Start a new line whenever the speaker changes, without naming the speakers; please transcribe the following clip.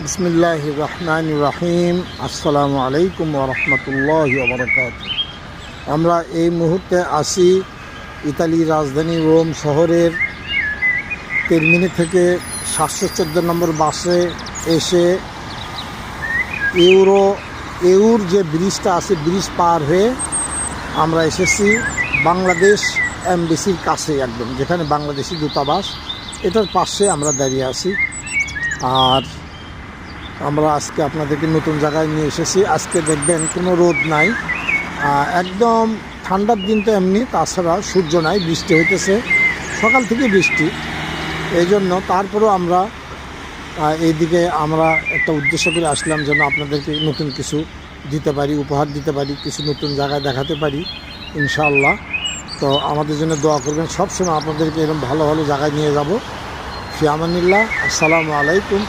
বিসমিল্লাহির রহমানির রহিম। আসসালামু আলাইকুম ওয়া রাহমাতুল্লাহি ওয়া বারাকাতুহু। আমরা এই মুহূর্তে আছি ইতালির রাজধানী রোম শহরের তেরমিনি থেকে 714 নম্বর বাসে এসে এউর যে ব্রিজটা আছে, ব্রিজ পার হয়ে আমরা এসেছি বাংলাদেশ এমবেসির কাছে, একদম যেখানে বাংলাদেশি দূতাবাস, এটার পাশে আমরা দাঁড়িয়ে আছি। আর আমরা আজকে আপনাদেরকে নতুন জায়গায় নিয়ে এসেছি। আজকে দেখবেন কোনো রোদ নাই, একদম ঠান্ডার দিন তো এমনি, তাছাড়া সূর্য নাই, বৃষ্টি হইতেছে সকাল থেকে বৃষ্টি। এই জন্য তারপরেও আমরা এইদিকে আমরা একটা উদ্দেশ্য করে আসলাম, যেন আপনাদেরকে নতুন কিছু দিতে পারি, উপহার দিতে পারি, কিছু নতুন জায়গায় দেখাতে পারি ইনশাআল্লাহ। তো আমাদের জন্য দোয়া করবেন, সবসময় আপনাদেরকে এরকম ভালো ভালো জায়গায় নিয়ে যাব। ফি আমানিল্লাহ। আসসালামু আলাইকুম।